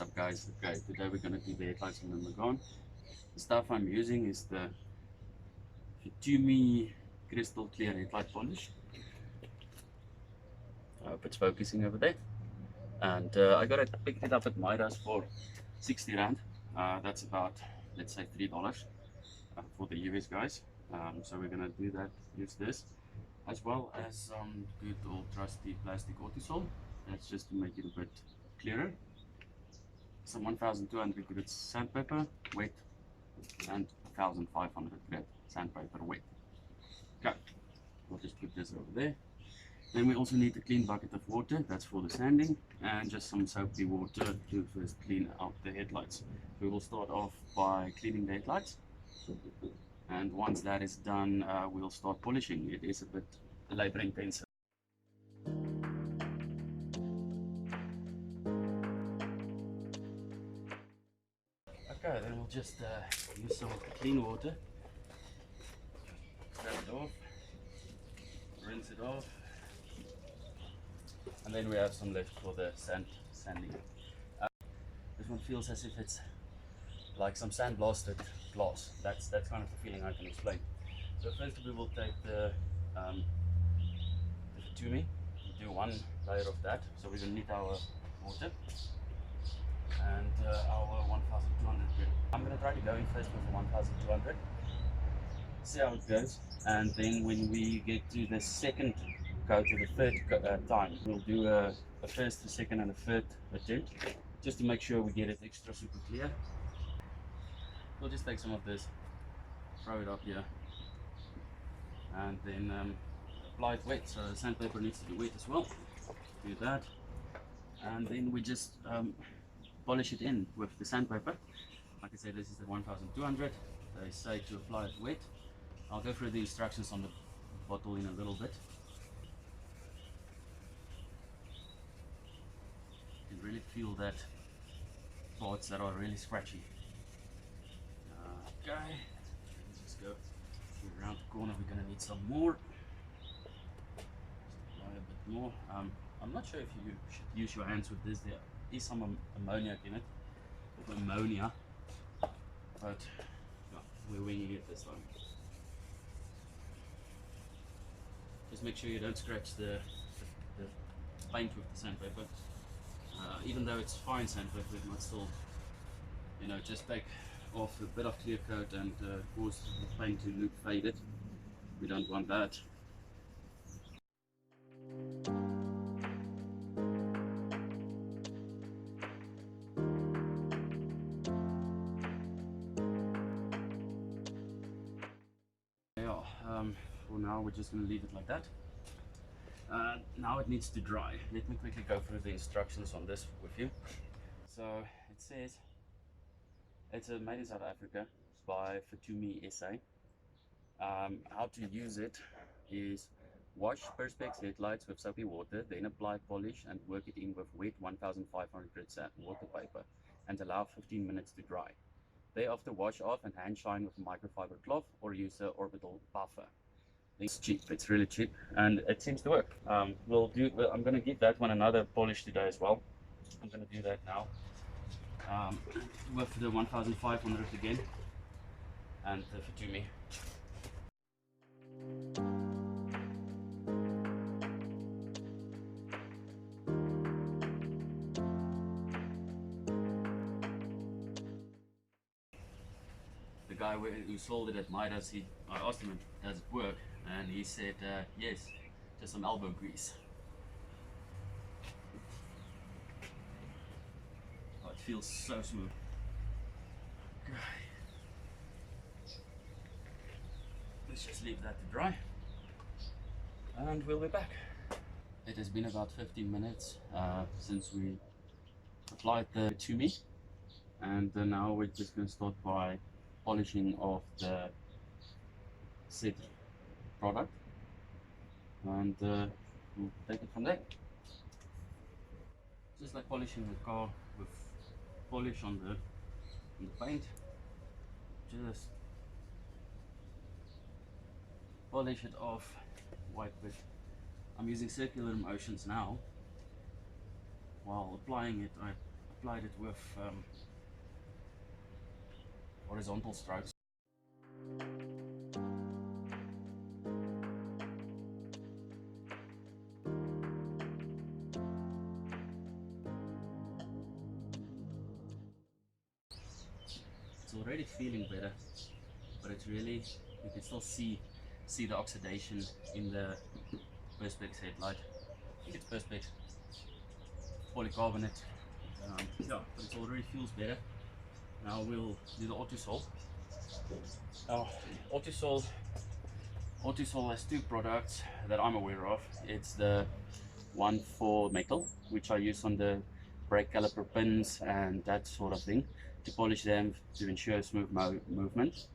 What's up guys? Okay, today we're going to do the headlights on the Megane. The stuff I'm using is the Fitumi Crystal Clear headlight polish. I hope it's focusing over there. And I picked it up at Midas for 60 Rand. That's about, let's say, $3 for the US guys. So we're going to do that, use this, as well as some good old trusty plastic Ortisol. That's just to make it a bit clearer. Some 1200 grit sandpaper wet and 1500 grit sandpaper wet. Okay, we'll just put this over there. Then we also need a clean bucket of water, that's for the sanding, and just some soapy water to first clean out the headlights. We will start off by cleaning the headlights, and once that is done, we'll start polishing. It is a bit labor intensive. Okay, then we'll just use some clean water, scrub it off, rinse it off, and then we have some left for the sanding. This one feels as if it's like some sandblasted glass. That's kind of the feeling I can explain. So first we will take the Fitumi, do one layer of that. So we're going to need our water and our 1200 grit. I'm going to try to go in first with the 1200, see how it goes, and then when we get to the second coat or the third time, we'll do a first, a second and a third attempt, just to make sure we get it extra super clear. We'll just take some of this, throw it up here, and then apply it wet, so the sandpaper needs to be wet as well. Do that, and then we just polish it in with the sandpaper. Like I said, this is the 1200. They say to apply it wet. I'll go through the instructions on the bottle in a little bit. You can really feel that parts that are really scratchy. Okay, let's just go around the corner. We're going to need some more. Just apply a bit more. I'm not sure if you should use your hands with this. There is some ammoniac in it, or ammonia, but yeah, we're winging it this time. Just make sure you don't scratch the paint with the sandpaper. Even though it's fine sandpaper, it might still, just take off a bit of clear coat and cause the paint to look faded. We don't want that. For now we're just going to leave it like that. Now it needs to dry. Let me quickly go through the instructions on this with you. So it says it's made in South Africa. It's by Fitumi SA. How to use it is wash Perspex headlights with soapy water, then apply polish and work it in with wet 1500 grit water paper and allow 15 minutes to dry. Thereafter wash off and hand shine with a microfiber cloth or use an orbital buffer. It's cheap, it's really cheap, and it seems to work. I'm going to give that one another polish today as well. I'm going to do that now with the 1500 again and the Fitumi. The guy who sold it at Midas, I asked him, does it work? And he said, yes, just some elbow grease. Oh, it feels so smooth. Okay. Let's just leave that to dry, and we'll be back. It has been about 15 minutes since we applied the Fitumi, and now we're just going to start by polishing off the said product, and we'll take it from there. Just like polishing the car with polish on the paint, just polish it off, wipe it. I'm using circular motions now. While applying it, I applied it with horizontal strokes. It's already feeling better, but it's really, you can still see the oxidation in the Perspex headlight. I think it's Perspex polycarbonate. Yeah, but it already feels better. Now we'll do the Autosol. Now Autosol has two products that I'm aware of. It's the one for metal, which I use on the brake caliper pins and that sort of thing, to polish them to ensure smooth movement.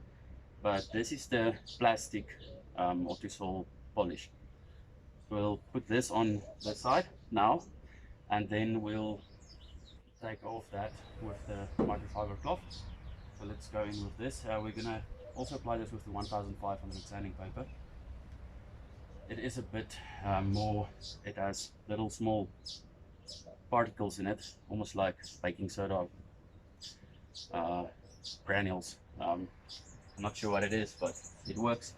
But this is the plastic Autosol polish. We'll put this on the side now, and then we'll take off that with the microfiber cloth. So let's go in with this. We're gonna also apply this with the 1500 sanding paper. It is a bit more, it has little small particles in it, almost like baking soda granules. I'm not sure what it is, but it works.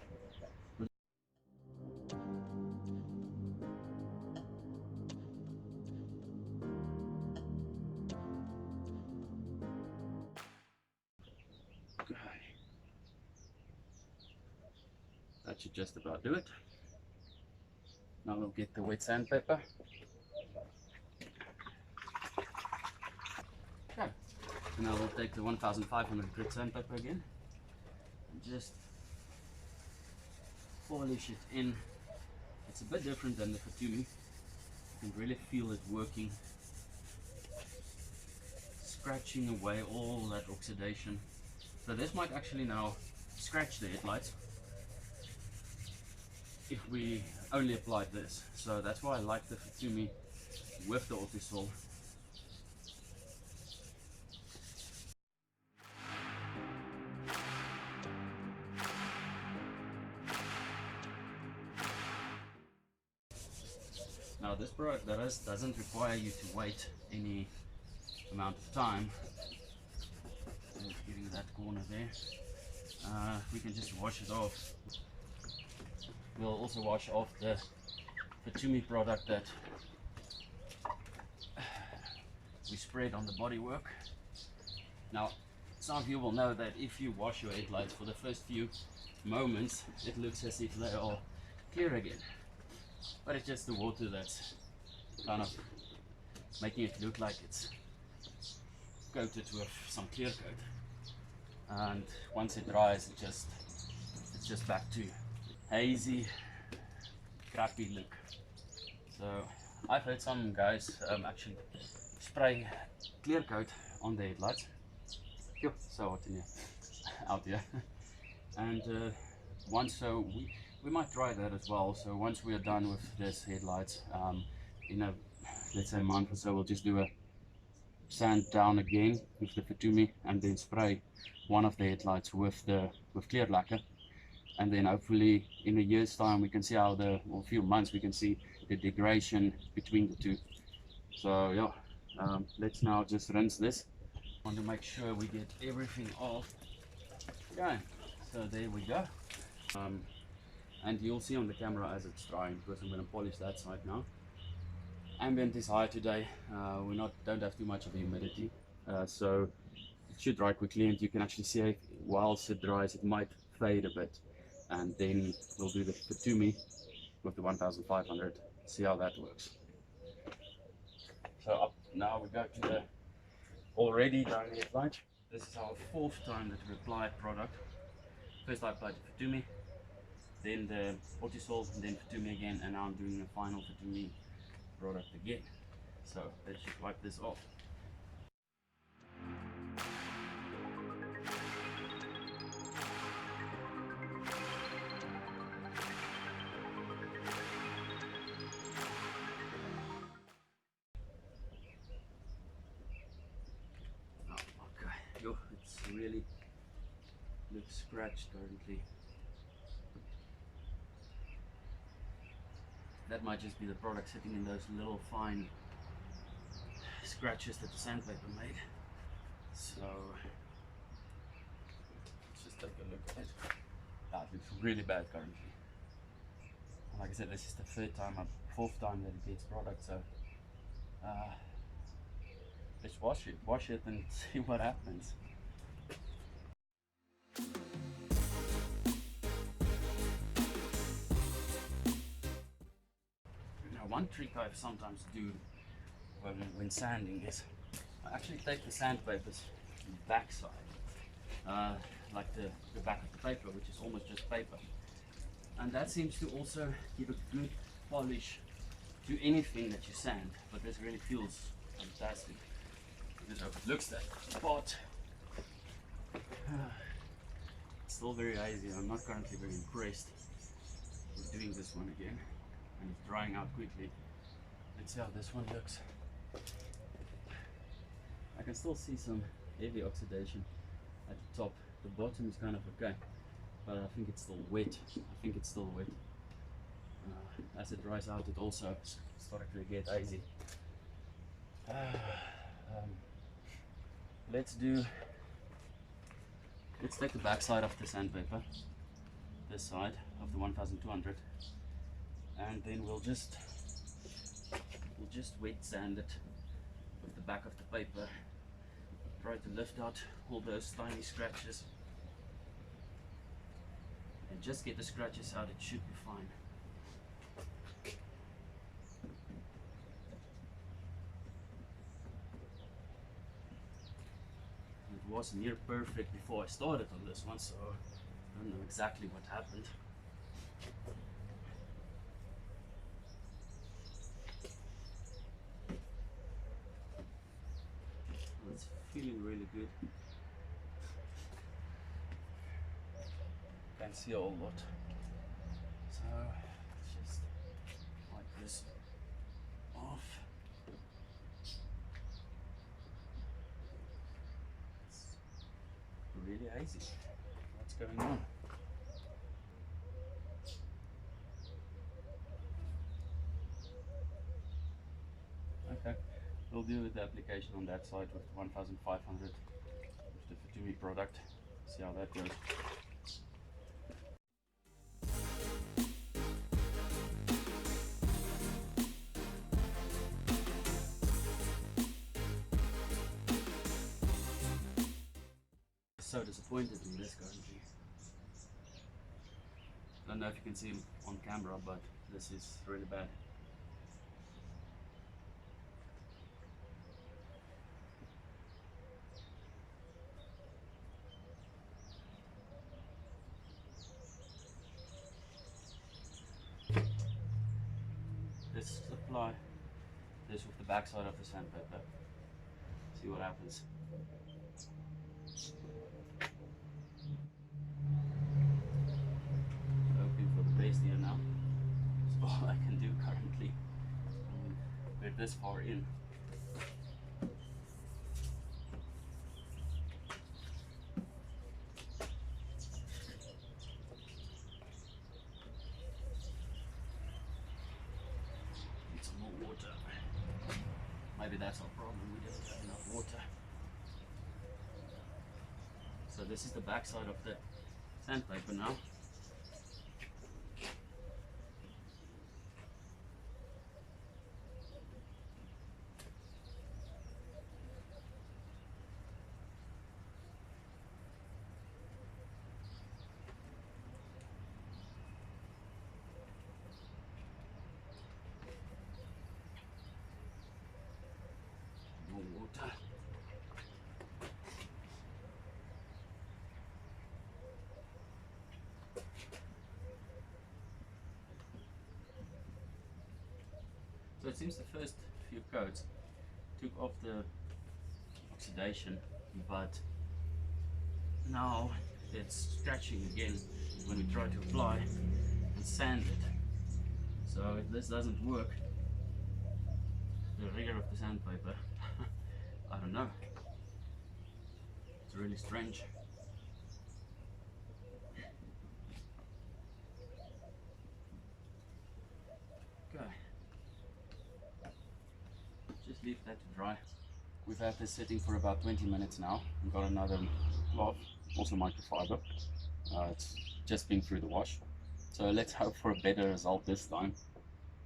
That should just about do it. Now we'll get the wet sandpaper. Okay. Now we'll take the 1500 grit sandpaper again and just polish it in. It's a bit different than the Fitumi. You can really feel it working, scratching away all that oxidation. So this might actually now scratch the headlights if we only applied this. So that's why I like the Fitumi with the Autosol. Now this product doesn't require you to wait any amount of time. Just getting that corner there. We can just wash it off. We'll also wash off the Fitumi product that we sprayed on the bodywork. Now, some of you will know that if you wash your headlights for the first few moments, it looks as if they are clear again. But it's just the water that's kind of making it look like it's coated with some clear coat. And once it dries, it's just back to hazy, crappy look. So I've heard some guys actually spray clear coat on the headlights. Phew, so hot in here, out here. And so we might try that as well. So once we are done with this headlights, in a, let's say, a month or so, we'll just do a sand down again with the Fitumi and then spray one of the headlights with clear lacquer. And then hopefully in a year's time we can see how or a few months we can see the degradation between the two. So yeah, let's now just rinse this. I want to make sure we get everything off. Okay, so there we go. And you'll see on the camera as it's drying, because I'm going to polish that side now. Ambient is high today. We don't have too much of humidity, so it should dry quickly, and you can actually see whilst it dries it might fade a bit. And then we'll do the Fitumi with the 1500, see how that works. So now we go to the already done headlight. This is our fourth time that we applied product. First I applied the Fitumi, then the Autosol, and then Fitumi again, and now I'm doing the final Fitumi product again. So let's just wipe this off. It's really looks scratched currently. That might just be the product sitting in those little fine scratches that the sandpaper made. So let's just take a look at it. It looks really bad currently. And like I said, this is the fourth time that it gets product, so let's wash it and see what happens. Now, one trick I sometimes do when sanding is I actually take the sandpaper's backside, like the back of the paper, which is almost just paper, and that seems to also give a good polish to anything that you sand. But this really feels fantastic. This is how it looks, that spot. It's still very hazy. I'm not currently very impressed with doing this one again, and it's drying out quickly. Let's see how this one looks. I can still see some heavy oxidation at the top. The bottom is kind of okay, but I think it's still wet. As it dries out, it also starts to get hazy. Let's take the back side of the sandpaper, this side of the 1200, and then we'll just wet sand it with the back of the paper. Try to lift out all those tiny scratches and just get the scratches out. It should be fine. It was near perfect before I started on this one, so I don't know exactly what happened. It's feeling really good. Can see a whole lot. So let's just wipe this off. It's really hazy. What's going on? Okay, we'll deal with the application on that side with 1500 with the Fitumi product. See how that goes. So disappointed in this currently. I don't know if you can see him on camera, but this is really bad. Let's apply this with the back side of the sandpaper. See what happens. Hoping for the best here now. That's all I can do currently. We're this far in. Need some more water. Maybe that's our problem. We didn't have enough water. So this is the back side of the sandpaper now. More water. So it seems the first few coats took off the oxidation, but now it's scratching again when we try to apply and sand it. So if this doesn't work, the rigor of the sandpaper, I don't know. It's really strange. Okay. Just leave that to dry. We've had this sitting for about 20 minutes now and got another cloth, also microfiber. It's just been through the wash. So let's hope for a better result this time.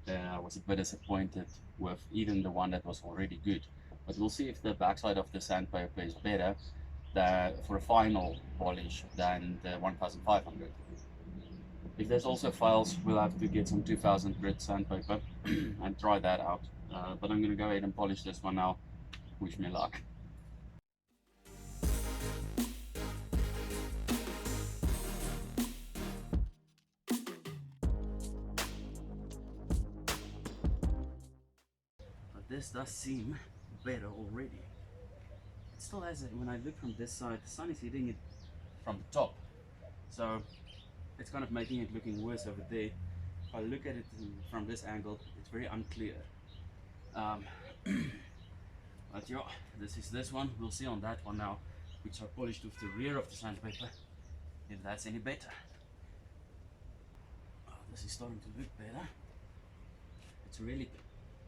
I was a bit disappointed with even the one that was already good. But we'll see if the backside of the sandpaper is better for a final polish than the 1500. If there's also files, we'll have to get some 2000 grit sandpaper and try that out. But I'm going to go ahead and polish this one now. Wish me luck. But this does seem better already. It still has it. When I look from this side, the sun is hitting it from the top. So it's kind of making it looking worse over there. If I look at it from this angle, it's very unclear. But yeah, this is this one. We'll see on that one now, which I polished with the rear of the sandpaper, if that's any better. Oh, this is starting to look better. It's really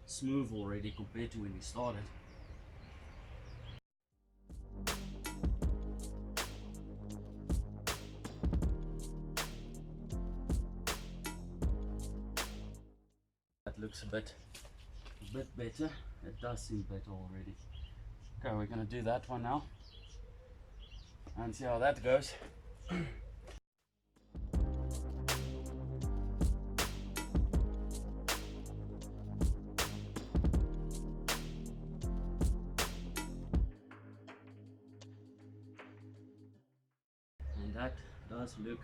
smooth already compared to when we started. That looks a bit better. It does seem better already. Okay, we're gonna do that one now and see how that goes. And that does look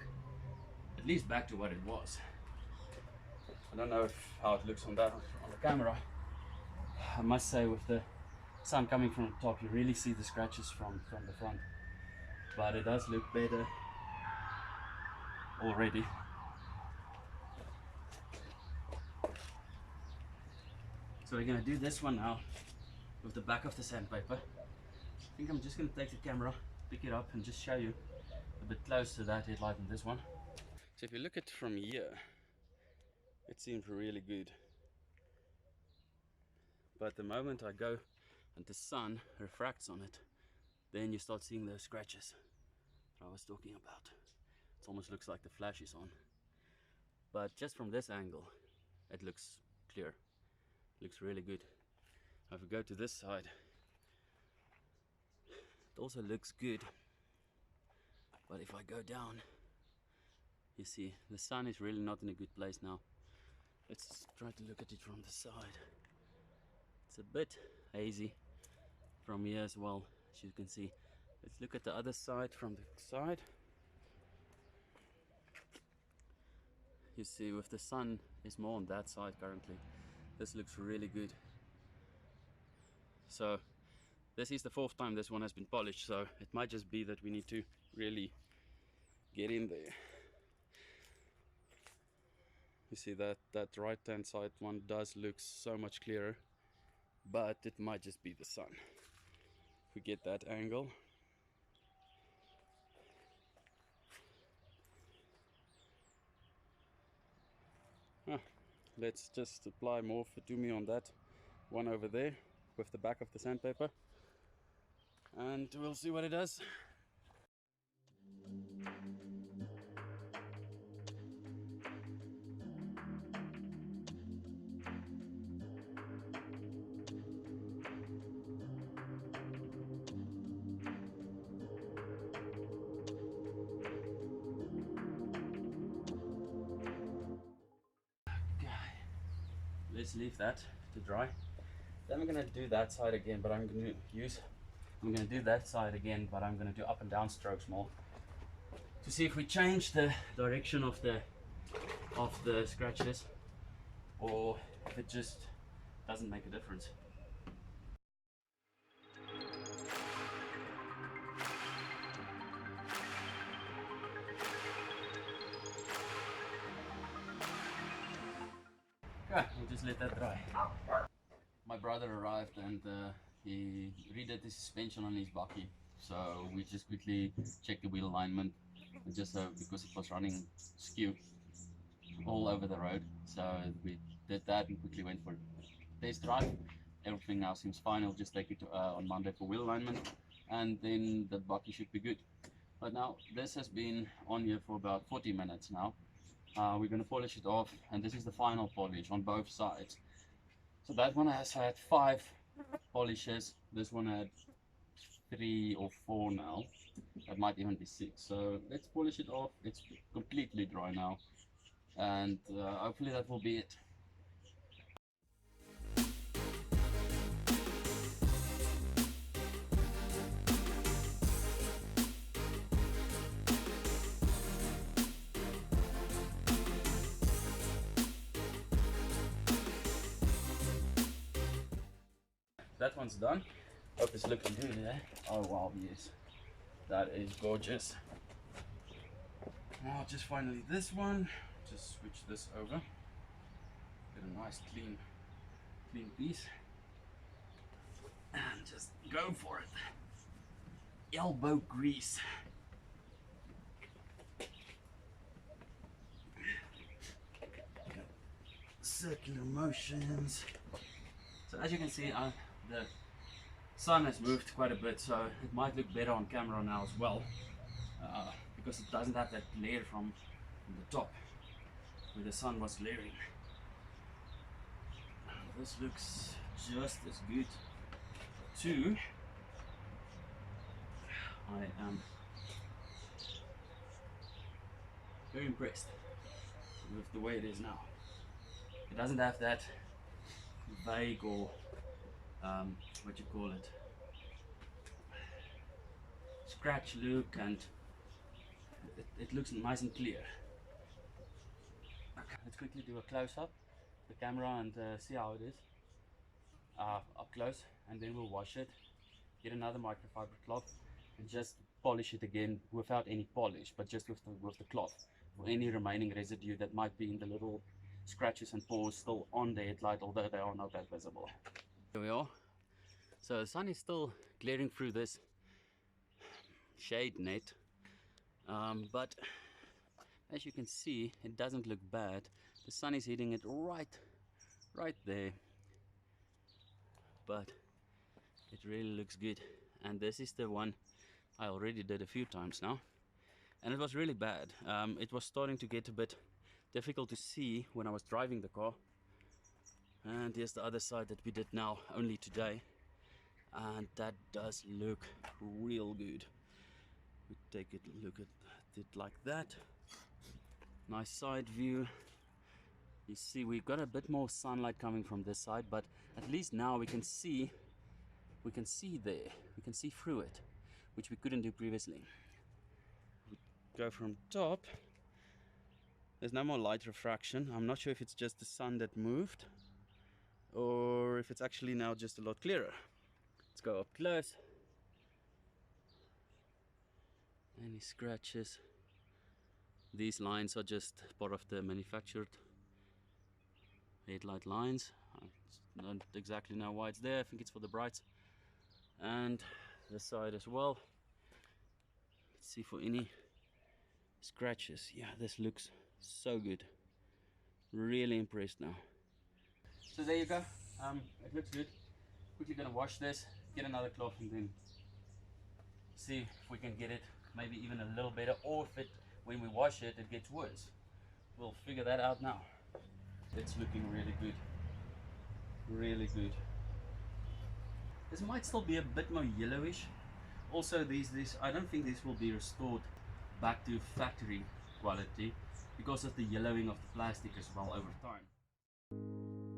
at least back to what it was. I don't know how it looks on the camera. I must say, with the sun coming from the top, you really see the scratches from the front. But it does look better already. So we're going to do this one now with the back of the sandpaper. I think I'm just going to take the camera, pick it up and just show you a bit close to that headlight in this one. So if you look at it from here, it seems really good. But the moment I go and the sun refracts on it, then you start seeing those scratches that I was talking about. It almost looks like the flash is on. But just from this angle, it looks clear. It looks really good. Now if we go to this side, it also looks good. But if I go down, you see the sun is really not in a good place now. Let's try to look at it from the side. It's a bit hazy from here as well, as you can see. Let's look at the other side from the side. You see, with the sun is more on that side currently. This looks really good. So this is the 4th time this one has been polished, so it might just be that we need to really get in there. You see that right hand side one does look so much clearer, but it might just be the sun. If we get that angle, let's just apply more Fitumi on that one over there with the back of the sandpaper, and we'll see what it does. Let's leave that to dry. Then I'm gonna do that side again, but I'm gonna do that side again, but I'm gonna do up and down strokes more to see if we change the direction of the scratches, or if it just doesn't make a difference. Okay, we'll just let that dry. My brother arrived and he redid the suspension on his bakkie, so we just quickly checked the wheel alignment, just because it was running skew all over the road. So we did that and quickly went for a test drive. everything now seems fine. I'll just take it on Monday for wheel alignment, and then the bucky should be good. But now this has been on here for about 40 minutes now. We're going to polish it off, and this is the final polish on both sides. So that one has had 5 polishes, this one had 3 or 4 now, that might even be 6. So let's polish it off. It's completely dry now, and hopefully that will be it. That one's done. Hope it's looking good, eh? Oh wow, yes. That is gorgeous. Now just finally this one. Just switch this over. Get a nice clean piece. And just go for it. Elbow grease. Circular motions. So as you can see, the sun has moved quite a bit, so it might look better on camera now as well, because it doesn't have that glare from the top where the sun was glaring. This looks just as good too. I am very impressed with the way it is now. It doesn't have that vague or what you call it, scratch look, and it looks nice and clear. Okay, let's quickly do a close-up the camera and see how it is up close, and then we'll wash it, get another microfiber cloth, and just polish it again without any polish, but just with the cloth for any remaining residue that might be in the little scratches and pores still on the headlight, although they are not that visible. Here we are. So the sun is still glaring through this shade net, but as you can see, it doesn't look bad. The sun is hitting it right there, but it really looks good. And this is the one I already did a few times now, and it was really bad. It was starting to get a bit difficult to see when I was driving the car. And here's the other side that we did now only today, and that does look real good. We take a look at it like that. Nice side view. You see we've got a bit more sunlight coming from this side, but at least now we can see there, we can see through it, which we couldn't do previously. We go from top. There's no more light refraction. I'm not sure if it's just the sun that moved or if it's actually now just a lot clearer. Let's go up close. Any scratches? These lines are just part of the manufactured headlight lines. I don't exactly know why it's there. I think it's for the brights. And this side as well. Let's see for any scratches. Yeah, this looks so good. Really impressed now. So there you go. It looks good. Quickly gonna wash this, get another cloth, and then see if we can get it maybe even a little better, or if it, when we wash it, it gets worse. We'll figure that out now. It's looking really good. Really good. This might still be a bit more yellowish. Also, these I don't think this will be restored back to factory quality because of the yellowing of the plastic as well over time.